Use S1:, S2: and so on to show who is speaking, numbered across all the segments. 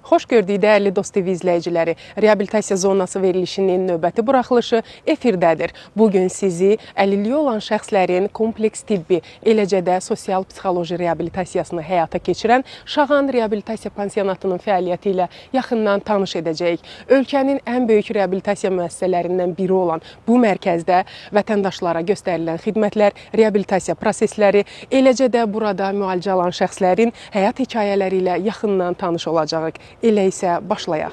S1: Xoş gördük dəyərli Dost TV izləyiciləri. Reabilitasiya zonası verilişinin növbəti buraxılışı efirdədir. Bugün sizi əlilliyi olan şəxslərin kompleks tibbi, eləcə də sosial-psixoloji reabilitasiyasını həyata keçirən Şağan Reabilitasiya Pansionatının fəaliyyəti ilə yaxından tanış edəcəyik. Ölkənin ən böyük reabilitasiya müəssisələrindən biri olan bu mərkəzdə vətəndaşlara göstərilən xidmətlər, reabilitasiya prosesləri, eləcə də burada müalicə alan şəxslərin həyat hekayələri ilə yaxından tanış olacağıq. Elə isə başlayaq.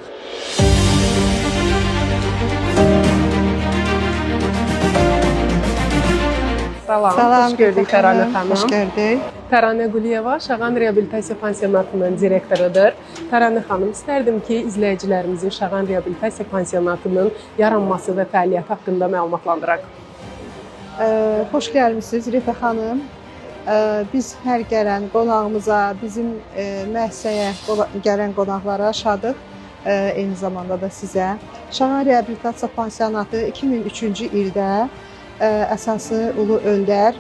S1: Salam, xoş gördük Təranə xanım.
S2: Xoş gördük.
S1: Təranə Quliyeva Şağan Reabilitasiya Pansionatının direktorudur. Təranə xanım, istərdim ki, izləyicilərimizin Şağan Reabilitasiya Pansionatının yaranması və fəaliyyəti haqqında məlumatlandıraq.
S2: Xoş gəlmisiniz Rifə xanım. Biz hər gələn qonağımıza, bizim müəssisəyə gələn qonaqlara şadıq, eyni zamanda da sizə. Şağan Reabilitasiya Pansionatı 2003-cü ildə əsası Ulu Öndər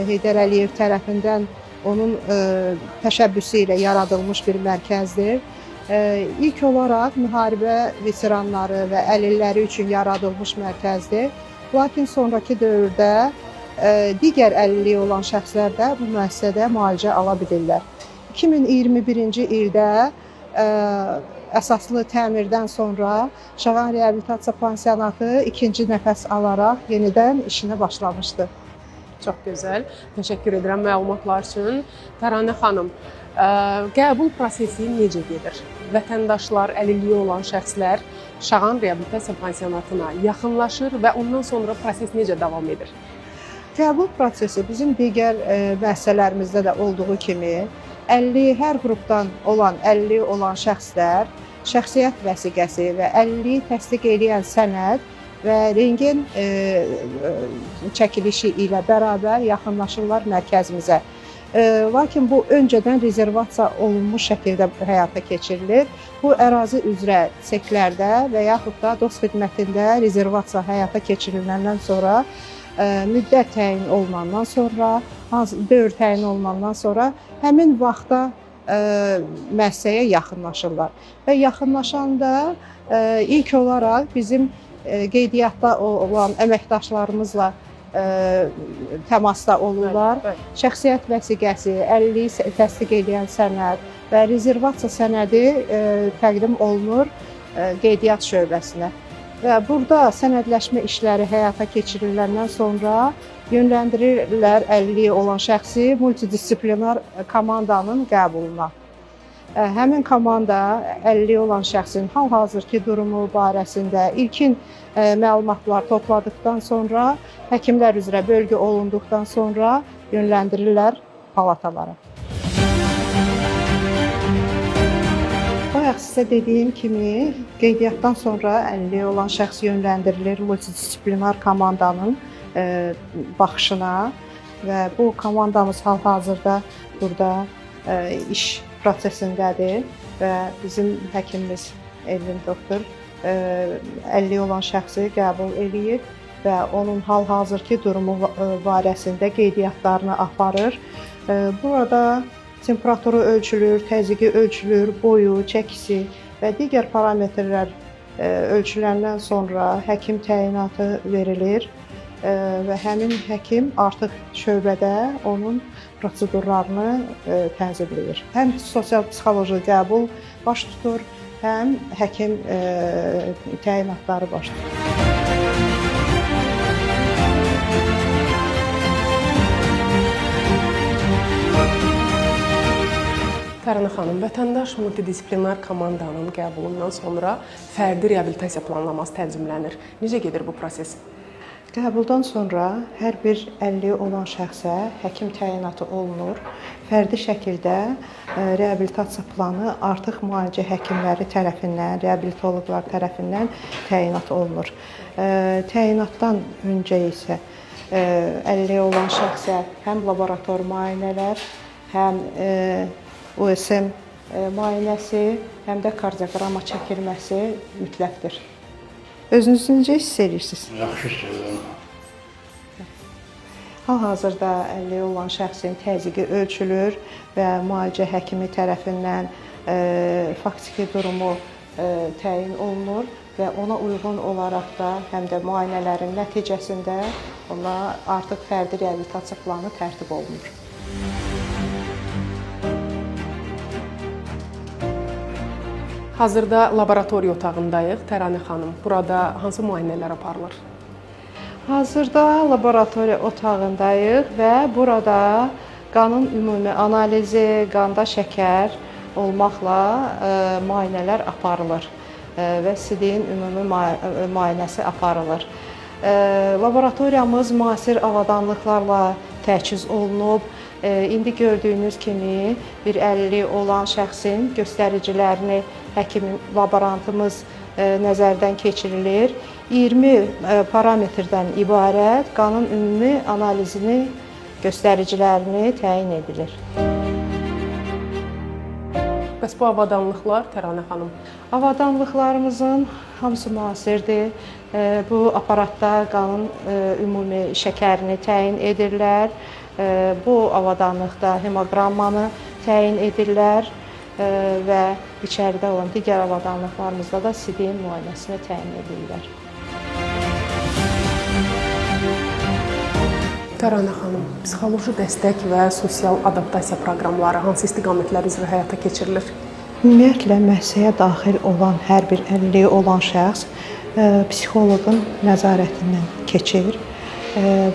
S2: Heydər Əliyev tərəfindən onun təşəbbüsü ilə yaradılmış bir mərkəzdir. İlk olaraq müharibə veteranları və əlilləri üçün yaradılmış mərkəzdir. Lakin sonraki dövrdə digər əlilliyi olan şəxslər də bu müəssisədə müalicə ala bilirlər. 2021-ci ildə əsaslı təmirdən sonra Şağan Reabilitasiya Pansionatı ikinci nəfəs alaraq yenidən işinə başlamışdı.
S1: Çox gözəl. Təşəkkür edirəm məlumatlar üçün. Təranə xanım, qəbul prosesi necə gedir? Vətəndaşlar, əlilliyi olan şəxslər Şağan Reabilitasiya Pansionatına yaxınlaşır və ondan sonra proses necə davam edir?
S2: Qəbul prosesi bizim digər müəssisələrimizdə də olduğu kimi hər qrupdan olan əlilliyi olan şəxslər şəxsiyyət vəsiqəsi və əlilliyi təsdiq edən sənəd və rentgen çəkilişi ilə bərabər yaxınlaşırlar mərkəzimizə. Lakin bu öncədən rezervasiya olunmuş şəkildə həyata keçirilir. Bu ərazi üzrə seklərdə və yaxud da dost xidmətində rezervasiya həyata keçiriləndən sonra müddət təyin olunandan sonra, dövr təyin olunandan sonra həmin vaxtda müəssisəyə yaxınlaşırlar. Və yaxınlaşanda ilk olaraq bizim qeydiyyatda olan əməkdaşlarımızla təmasda olurlar. Şəxsiyyət vəsiqəsi, əlilliyi təsdiq edən sənəd və rezervasiya sənədi təqdim olunur qeydiyyat şöbəsinə. Və burada sənədləşmə işləri həyata keçiriləndən sonra yönləndirirlər əlilliyi olan şəxsi multidisiplinar komandanın qəbuluna. Həmin komanda əlilliyi olan şəxsin hal-hazırki durumu barəsində ilkin məlumatlar topladıqdan sonra, həkimlər üzrə bölgü olunduqdan sonra yönləndirirlər palatalara. Bayaq sizə dediyim kimi, qeydiyyatdan sonra əlilliyi olan şəxs yönləndirilir multidisiplinar komandanın baxışına və bu komandamız hal-hazırda burada iş prosesindədir və bizim həkimimiz Elvin doktor əlilliyi olan şəxsi qəbul edir və onun hal-hazırki durumu barəsində qeydiyyatlarını aparır. Burada temperaturu ölçülür, təzyiqi ölçülür, boyu, çəkisi və digər parametrlər ölçüləndən sonra həkim təyinatı verilir və həmin həkim artıq şöbədə onun prosedurlarını tənzimləyir. Həm sosial-psixoloji qəbul baş tutur, həm həkim təyinatları baş tutur.
S1: Təranə xanım, vətəndaş multidisiplinar komandanın qəbulundan sonra fərdi reabilitasiya planlaması tənzimlənir. Necə gedir bu proses?
S2: Qəbuldan sonra hər bir əlilliyi olan şəxsə həkim təyinatı olunur. Fərdi şəkildə reabilitasiya planı artıq müalicə həkimləri tərəfindən, reabilitoloqlar tərəfindən təyinat olunur. Təyinatdan öncə isə əlilliyi olan şəxsə həm laborator müayinələr, həm USM müayinəsi, həm də kardioqramma çəkilməsi mütləqdir. Özünüzü necə hiss edirsiniz?
S3: Yaxşı hiss edirəm.
S2: Hal-hazırda əlilliyi olan şəxsin təzyiqi ölçülür və müalicə həkimi tərəfindən faktiki durumu təyin olunur və ona uyğun olaraq da həm də müayinələrin nəticəsində ona artıq fərdi reabilitasiya planı tərtib olunur.
S1: Hazırda laboratoriya otağındayıq. Təranə xanım, burada hansı müayinələr aparılır?
S2: Hazırda laboratoriya otağındayıq və burada qanın ümumi analizi, qanda şəkər olmaqla müayinələr aparılır və sidiyin ümumi müayinəsi aparılır. Laboratoriyamız müasir avadanlıqlarla təchiz olunub. İndi gördüyünüz kimi bir əlilliyi olan şəxsin göstəricilərini həkim laborantımız nəzərdən keçirilir. 20 parametrdən ibarət qanın ümumi analizini göstəricilərini təyin edilir.
S1: Bəs bu avadanlıqlar, Təranə xanım?
S2: Avadanlıqlarımızın hamısı müasirdir. Bu aparatda qanın ümumi şəkərini təyin edirlər. Bu avadanlıqda hemoqrammanı təyin edirlər və içəridə olan digər avadanlıqlarımızda da sidiyin müayinəsini təyin edirlər.
S1: Təranə xanım, psixoloji dəstək və sosial adaptasiya proqramları hansı istiqamətlər üzrə həyata keçirilir?
S2: Ümumiyyətlə, müəssisəyə daxil olan hər bir əlilliyi olan şəxs psixoloqun nəzarətindən keçir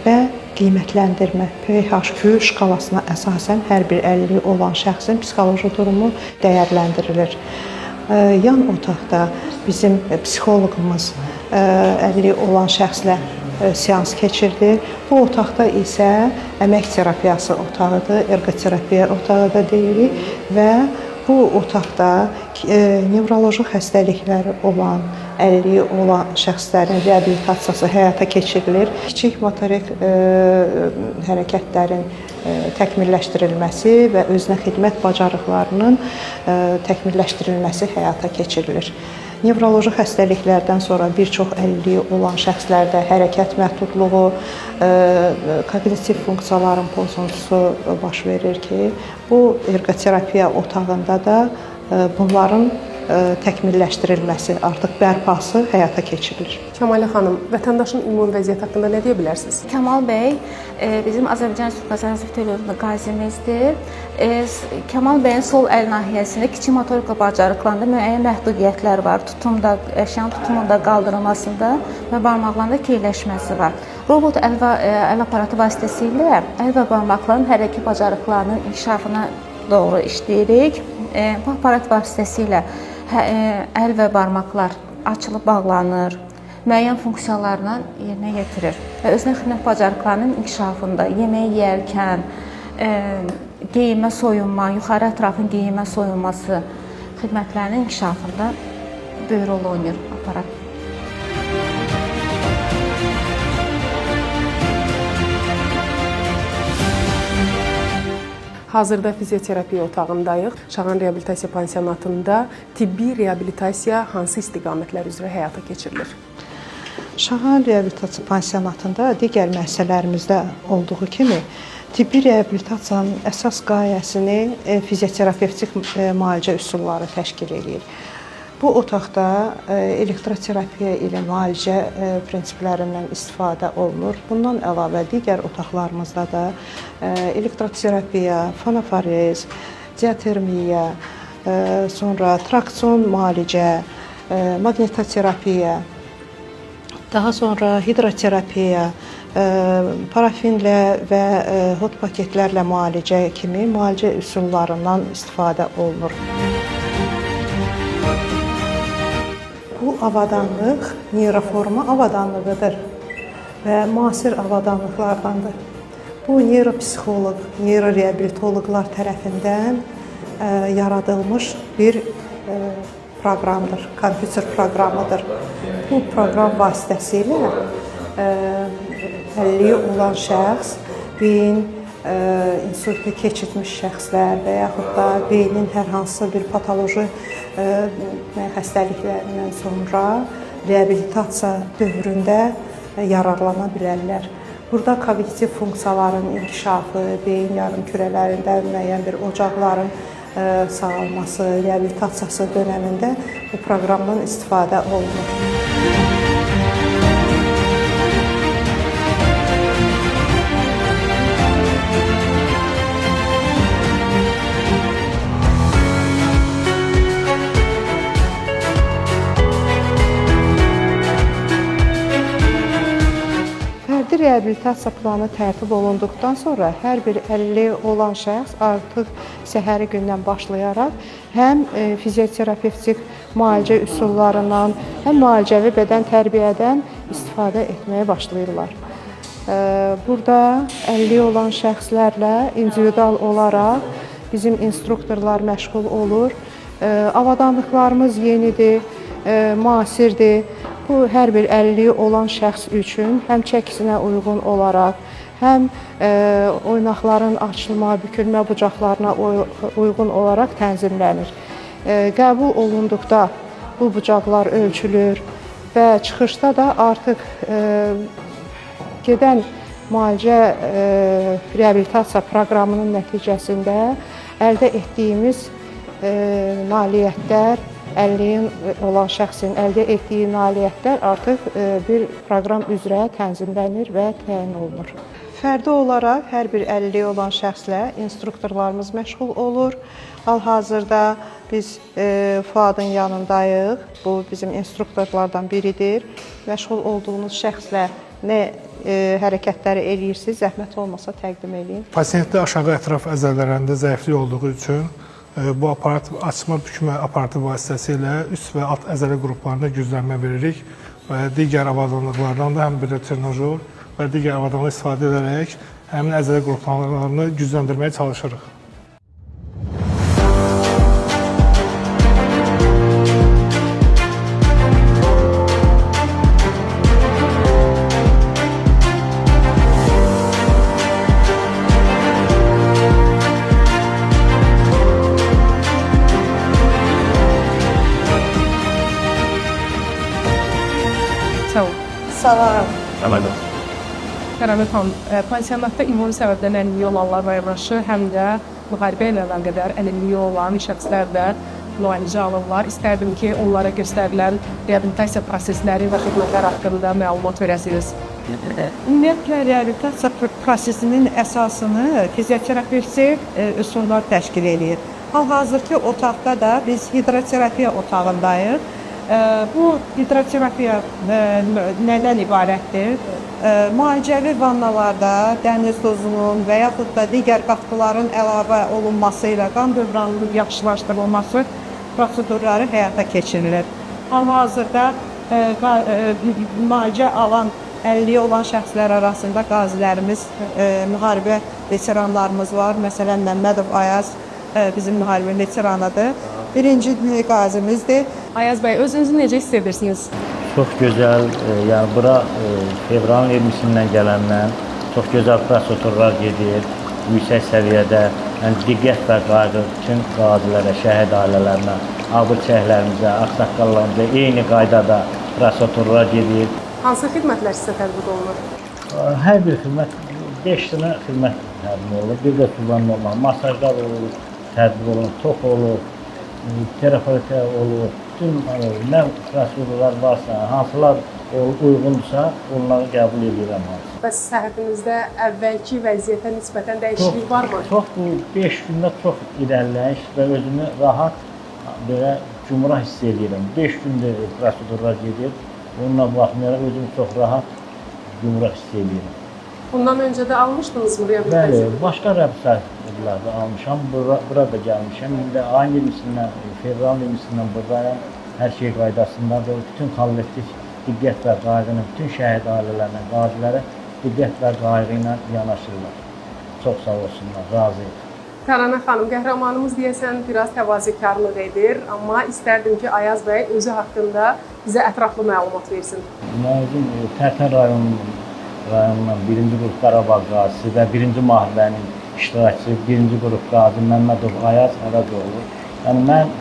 S2: və qiymətləndirmə PHQ şkalasına əsasən hər bir əlilliyi olan şəxsin psixoloji durumu dəyərləndirilir. Yan otaqda bizim psixoloqumuz əlilliyi olan şəxslə seans keçirdi. Bu otaqda isə əmək terapiyası otağıdır, ergoterapiya otağı da deyirik və bu otaqda nevroloji xəstəlikləri olan, əlilliyi olan şəxslərin reabilitasiyası həyata keçirilir. Kiçik motorik hərəkətlərin təkmilləşdirilməsi və özünə xidmət bacarıqlarının təkmilləşdirilməsi həyata keçirilir. Nevroloji xəstəliklərdən sonra bir çox əlilliyi olan şəxslərdə hərəkət məhdudluğu, koqnitiv funksiyaların pozuntusu baş verir ki, bu ergoterapiya otağında da bunların təkmilləşdirilməsi, artıq bərpası həyata keçirilir.
S1: Kəmalə xanım, vətəndaşın ümumi vəziyyəti haqqında nə deyə bilərsiniz?
S3: Kəmal bəy bizim Azərbaycan Respublikası Ərazi Fövqəladə qazimizdir. Kəmal bəyin sol əl nahiyəsində kiçik motorika bacarıqlarında müəyyən məhdudiyyətlər var. Əşyanın tutumunda, qaldırılmasında və barmaqlarında keyləşməsi var. Robot əl aparatı vasitəsilə əl və barmaqların hərəkət bacarıqlarının inkişafına doğru işləyirik. Bu aparat vasitəsilə əl və barmaqlar açılıb bağlanır, müəyyən funksiyalarla yerinə yetirir və özünə xidmət bacarıqlarının inkişafında, yemək yeyərkən, geyinmə, soyunma, yuxarı ətrafın geyinmə, soyunması xidmətlərinin inkişafında böyük rol oynayır aparat.
S1: Hazırda fizioterapiya otağındayıq. Şağan Reabilitasiya Pansionatında tibbi reabilitasiya hansı istiqamətlər üzrə həyata keçirilir?
S2: Şağan Reabilitasiya Pansionatında digər müəssisələrimizdə olduğu kimi tibbi reabilitasiyanın əsas qayəsini fizioterapevtik müalicə üsulları təşkil edir. Bu otaqda elektroterapiya ilə müalicə prinsiplərindən istifadə olunur. Bundan əlavə digər otaqlarımızda da elektroterapiya, fonoforez, diatermiya, sonra traksion müalicə, maqnitoterapiya, daha sonra hidroterapiya, parafinlə və hot paketlərlə müalicə kimi müalicə üsullarından istifadə olunur. Bu avadanlıq neyroforma avadanlığıdır və müasir avadanlıqlardandır. Bu neyropsixoloq, neyroreabilitoloqlar tərəfindən yaradılmış bir proqramdır, kompüter proqramıdır. Bu proqram vasitəsilə əlilliyi olan şəxs, beyin insultu keçirmiş şəxslər və yaxud da beynin hər hansısa bir patoloji xəstəliklərindən sonra reabilitasiya dövründə yararlana bilərlər. Burada kognitiv funksiyaların inkişafı, beyin yarımkürələrində müəyyən bir ocaqların sağalması, reabilitasiyası dönəmində bu proqramdan istifadə olunur. Fərdi reabilitasiya planı tərtib olunduqdan sonra hər bir əlilliyi olan şəxs artıq səhəri gündən başlayaraq həm fizioterapevtik müalicə üsullarından, həm müalicəvi bədən tərbiyədən istifadə etməyə başlayırlar. Burada əlilliyi olan şəxslərlə individual olaraq bizim instruktorlar məşğul olur. Avadanlıqlarımız yenidir, müasirdir. Bu, hər bir əlilliyi olan şəxs üçün həm çəkisinə uyğun olaraq, həm oynaqların açılma, bükülmə bucaqlarına uyğun olaraq tənzimlənir. Qəbul olunduqda bu bucaqlar ölçülür və çıxışda da artıq gedən müalicə reabilitasiya proqramının nəticəsində əldə etdiyimiz nailiyyətlər, əlilliyin olan şəxsin əldə etdiyi nailiyyətlər artıq bir proqram üzrə tənzimlənir və təyin olunur. Fərdi olaraq hər bir əlilliyi olan şəxslə instruktorlarımız məşğul olur. Hal-hazırda biz Fuadın yanındayıq. Bu bizim instruktorlardan biridir. Məşğul olduğunuz şəxslə nə hərəkətləri eləyirsiniz, zəhmət olmasa təqdim eləyin.
S4: Pasientdə aşağı ətraf əzələlərində zəiflik olduğu üçün bu aparat açma bükmə aparatı vasitəsilə üst və alt əzələ qruplarına güclənmə veririk və digər avadanlıqlardan da həm bir trenajör və digər avadanlıq istifadə edərək həmin əzələ qruplarını gücləndirməyə çalışırıq.
S2: Salam.
S1: Kəramət xanım, pansionatda ümumi səbəbdən əlilliyi olanlarla yanaşı, həm də müharibə ilə əlaqədar əlilliyi olan şəxslər də müalicə alırlar. İstərdim ki, onlara göstərilən reabilitasiya prosesləri və xidmətlər haqqında məlumat verəsiniz.
S2: Ümumiyyətlə, reabilitasiya prosesinin əsasını fizioterapevtik üsullar təşkil edir. Hal-hazırki otaqda da biz hidroterapiya otağındayıq. Bu hidroterapiya nədən ibarətdir? Müalicəvi vannalarda dəniz dozunun və yaxud da digər qatqıların əlavə olunması ilə qan dövranının yaxşılaşdırılması prosedurları həyata keçirilir. Hal-hazırda müalicə alan, əlilliyi olan şəxslər arasında qazilərimiz, müharibə veteranlarımız var. Məsələn, Məmmədov Ayaz bizim müharibə veteranıdır. Birinci qazimizdir.
S1: Ayaz bəy, özünüzü necə hiss edirsiniz?
S5: Çox gözəl, yəni bura fevralın 20-sindən gələndən çox gözəl prosedurlar gedir, yüksək səviyyədə, yəni diqqət və qayğı bütün qazilərə, şəhid ailələrinə, abırçəklərimizə, ağsaqqallarımıza eyni qaydada prosedurlar gedir.
S1: Hansı xidmətlər sizə tətbiq olunur?
S5: Hər bir xidmət, 5 dənə xidmət tətbiq olunur, bir də kullanma olmaq, masajlar olur, tətbiq olunur, tox olur, terapiya olur, bütün nə prosedurlar varsa, hansılar uyğundursa, onları qəbul edirəm.
S1: Bəs səhhətinizdə əvvəlki vəziyyətə nisbətən dəyişiklik varmı?
S5: Çox, bu 5 gündə çox irəliləyiş və özümü rahat, belə cümrah hiss edirəm. 5 gündə prosedurlar gedir, onunla baxmayaraq özümü çox rahat, cümrah hiss edirəm.
S1: Bundan öncə də almışdınızmı reabilitasiya?
S5: Bəli, başqa reabilitasiyalarda almışam, burada gəlmişəm. İndi ayın 20-sindən, fevralın 20-sindən buradayım. Hər şey qaydasındadır. Bütün kollektiv diqqət və qayğı ilə, bütün şəhid ailələrinə, qazilərə diqqət və qayğı ilə yanaşırlar. Çox sağ olsunlar, razıyıq.
S1: Tərana xanım, qəhrəmanımız deyəsən biraz təvazökarlıq edir, amma istərdim ki, Ayaz bəy özü haqqında bizə ətraflı məlumat versin.
S5: Mən özüm Tərtər rayonundan 1-ci qrup Qarabağ qazisi və 1-ci müharibənin iştirakçısı 1-ci qrup qazi Məmmədov Ayaz Ərazoğlu. Yəni mən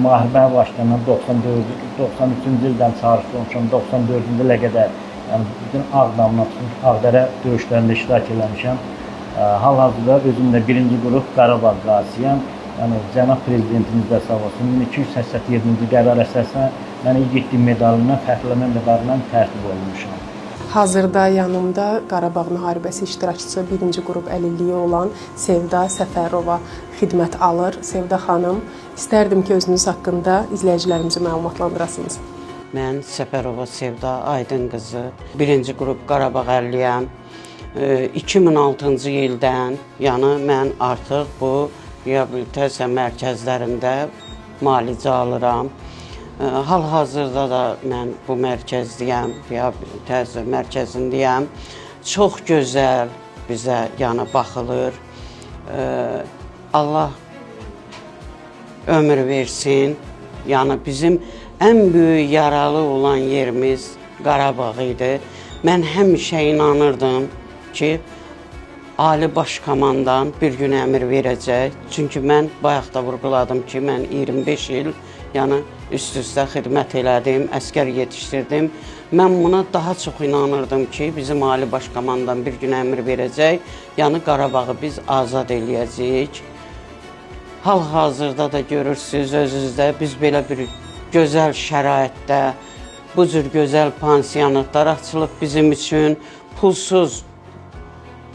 S5: müharibə başlanan 93-cü ildən çağırış olmuşam, 94-cü ilə qədər yəni bütün Ağdamdan tutmuş Ağdərə döyüşlərində iştirak eləmişəm. Hal-hazırda özüm də 1-ci qrup Qarabağ qazisiyəm. Yəni cənab prezidentimiz də sağ olsun 1287-ci qərar əsasən mən igidlik medalından, fəxrlənmə medalından tərtib olunmuşam.
S1: Hazırda yanımda Qarabağ müharibəsi iştirakçısı 1-ci qrup əlilliyi olan Sevda Səfərova xidmət alır. Sevda xanım, istərdim ki, özünüz haqqında izləyicilərimizi məlumatlandırasınız.
S6: Mən Səfərova Sevda Aydın qızı, 1-ci qrup Qarabağ əlliyəm. 2006-cı ildən, yəni mən artıq bu reabilitasiya mərkəzlərində müalicə alıram. Hal-hazırda da mən bu mərkəzdəyəm, reabilitasiya mərkəzindəyəm. Çox gözəl bizə yəni baxılır. Allah ömür versin. Yəni bizim ən böyük yaralı olan yerimiz Qarabağ idi. Mən həmişə inanırdım ki, Ali Baş Komandan bir gün əmr verəcək. Çünki mən bayaq da vurğuladım ki, mən 25 il yəni üst-üstə xidmət elədim, əskər yetişdirdim. Mən buna daha çox inanırdım ki, bizim Ali Baş Komandan bir gün əmr verəcək, yəni Qarabağı biz azad eləyəcəyik. Hal-hazırda da görürsünüz özünüzdə biz belə bir gözəl şəraitdə, bu cür gözəl pansionatlar açılıb bizim üçün, pulsuz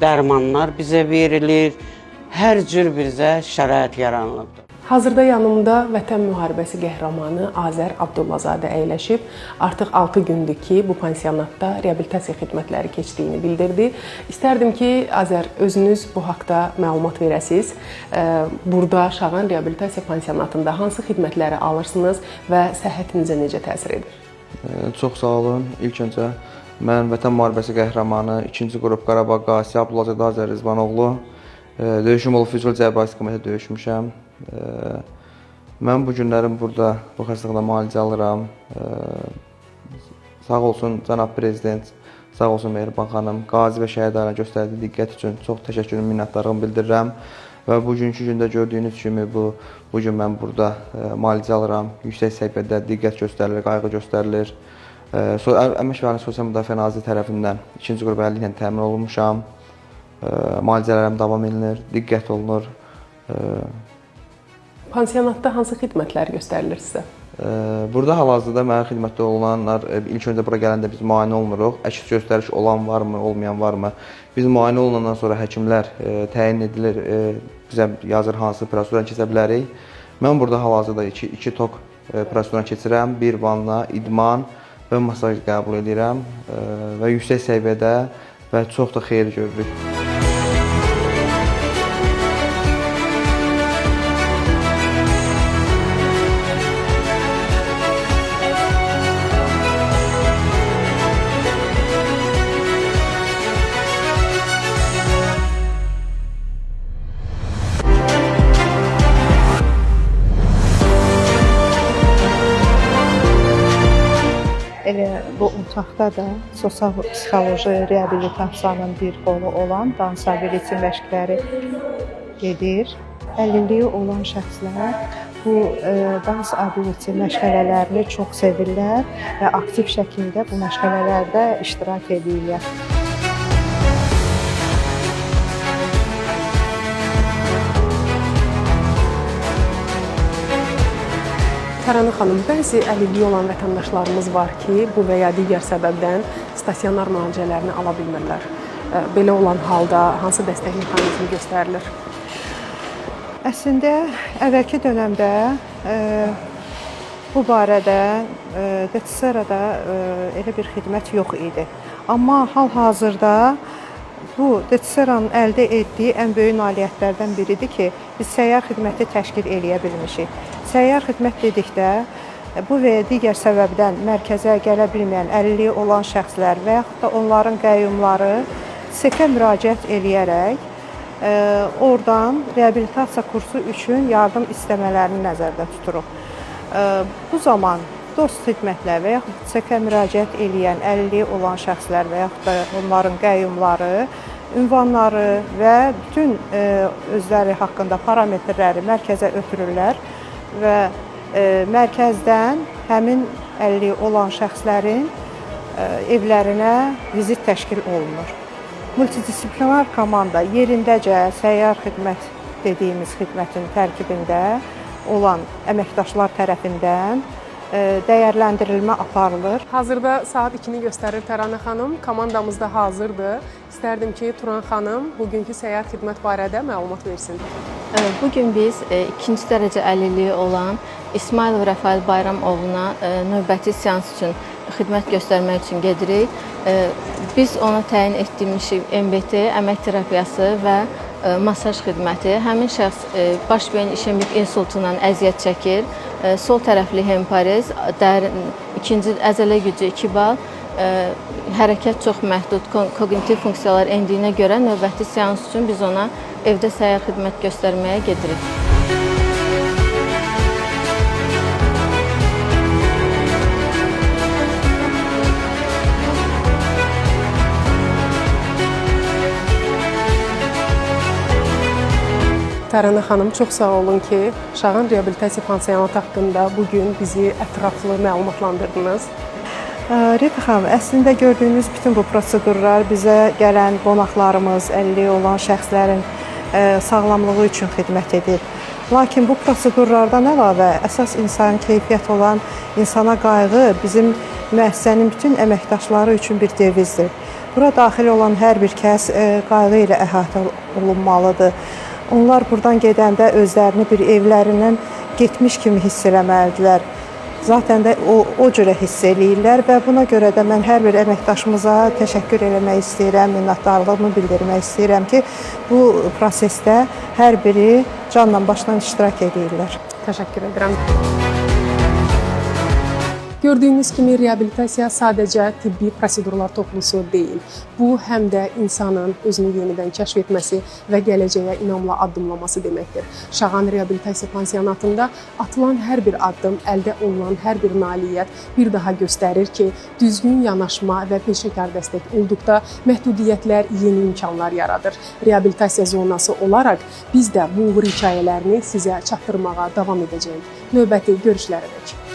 S6: dərmanlar bizə verilir, hər cür bizə şərait yaranılıbdır.
S1: Hazırda yanımda Vətən müharibəsi qəhrəmanı Azər Abdullazadə əyləşib. Artıq 6 gündür ki, bu pansionatda reabilitasiya xidmətləri keçdiyini bildirdi. İstərdim ki, Azər, özünüz bu haqda məlumat verəsiniz. Burada Şağan reabilitasiya pansionatında hansı xidmətləri alırsınız və səhhətinizə necə təsir edir?
S7: Çox sağ olun. İlk öncə mən Vətən müharibəsi qəhrəmanı 2-ci qrup Qarabağ qazisi Abdullazadə Azər Rizvanoğlu. Döyüşüm olub Füzuli Cəbrayıl istiqamətində döyüşmüşəm. Mən bu günlərim burada bu xəstəxanada müalicə alıram. Sağ olsun cənab prezident, sağ olsun Mehriban xanım, qazi və şəhid ailəsinə göstərdiyi diqqət üçün çox təşəkkürümü, minnətdarlığımı bildirirəm. Və bugünkü gündə gördüyünüz kimi bu gün mən burada müalicə alıram. Yüksək səviyyədə diqqət göstərilir, qayğı göstərilir. Əmək və Sosial Müdafiə Nazirliyi tərəfindən 2-ci qrup əlilliklə təmin olunmuşam. Müalicələrim davam edilir, diqqət olunur.
S1: Pansionatda hansı xidmətlər göstərilir sizə?
S7: Burada hal-hazırda mənim xidmətdə olanlar, ilk öncə bura gələndə biz müayinə olmuruq. Əks göstəriş olan varmı, olmayan varmı? Biz müayinə olunandan sonra həkimlər təyin edilir, bizə yazır hansı prosedurdan keçə bilərik. Mən burada hal-hazırda 2 tok prosedurdan keçirəm, 1 vanna, idman və masaj qəbul edirəm və yüksək səviyyədə və çox da xeyir görürük.
S2: Elə bu otaqda da sosial psixoloji reabilitasiyanın bir qolu olan dans ability məşqləri gedir. Əlilliyi olan şəxslər bu dans ability məşğələlərini çox sevirlər və aktiv şəkildə bu məşğələlərdə iştirak edirlər.
S1: Taranı xanım, bəzi əlilliyi olan vətəndaşlarımız var ki, bu və ya digər səbəbdən stasionar müalicələrini ala bilmirlər. Belə olan halda hansı dəstək mexanizmi göstərilir?
S2: Əslində, əvvəlki dönəmdə bu barədə DTSR-da elə bir xidmət yox idi. Amma hal-hazırda bu DTSR-nın əldə etdiyi ən böyük nailiyyətlərdən biridir ki, biz səyyar xidməti təşkil eləyə bilmişik. Səyyar xidmət dedikdə, bu və ya digər səbəbdən mərkəzə gələ bilməyən əlilliyi olan şəxslər və yaxud da onların qəyyumları SEK-ə müraciət eləyərək oradan reabilitasiya kursu üçün yardım istəmələrini nəzərdə tuturuq. Bu zaman dost xidmətlər və yaxud SEK-ə müraciət eləyən əlilliyi olan şəxslər və yaxud da onların qəyyumları, ünvanları və bütün özləri haqqında parametrləri mərkəzə ötürürlər və mərkəzdən həmin əlilliyi olan şəxslərin evlərinə vizit təşkil olunur. Multidisiplinar komanda yerindəcə səyyar xidmət dediyimiz xidmətin tərkibində olan əməkdaşlar tərəfindən dəyərləndirilmə aparılır.
S1: Hazırda saat 2-ni göstərir Təranə xanım. Komandamız da hazırdır. İstərdim ki, Turan xanım bugünkü səyyar xidmət barədə məlumat versin.
S8: Bugün biz ikinci dərəcə əlilliyi olan İsmailov Rəfail Bayramoğluna növbəti seans üçün xidmət göstərmək üçün gedirik. Biz ona təyin etdiyimiz MBT, əmək terapiyası və masaj xidməti. Həmin şəxs baş beyin işemik insultundan əziyyət çəkir. Sol tərəfli hemparez, ikinci əzələ gücü 2 bal, hərəkət çox məhdud, koqnitiv funksiyalar endiyinə görə növbəti seans üçün biz ona evdə səyyar xidmət göstərməyə gedirik.
S1: Təranə xanım, çox sağ olun ki, Şağan Reabilitasiya Pansionatı haqqında bugün bizi ətraflı məlumatlandırdınız.
S2: Rita xanım, əslində gördüyünüz bütün bu prosedurlar bizə gələn qonaqlarımız, əlilliyi olan şəxslərin sağlamlığı üçün xidmət edir. Lakin bu prosedurlardan əlavə əsas insan keyfiyyət olan insana qayğı bizim müəssisənin bütün əməkdaşları üçün bir devizdir. Bura daxil olan hər bir kəs qayğı ilə əhatə olunmalıdır. Onlar buradan gedəndə özlərini bir evlərindən getmiş kimi hiss eləməlidirlər. Zaten də o cürə hiss eləyirlər və buna görə də mən hər bir əməkdaşımıza təşəkkür eləmək istəyirəm, minnətdarlığımı bildirmək istəyirəm ki, bu prosesdə hər biri canla başla iştirak edirlər.
S1: Təşəkkür edirəm. Gördüyünüz kimi reabilitasiya sadəcə tibbi prosedurlar toplusu deyil. Bu, həm də insanın özünü yenidən kəşf etməsi və gələcəyə inamla addımlaması deməkdir. Şağan Reabilitasiya Pansionatında atılan hər bir addım, əldə olunan hər bir nailiyyət bir daha göstərir ki, düzgün yanaşma və peşəkar dəstək olduqda məhdudiyyətlər yeni imkanlar yaradır. Reabilitasiya zonası olaraq biz də bu uğur hekayələrini sizə çatdırmağa davam edəcəyik. Növbəti görüşlərədək.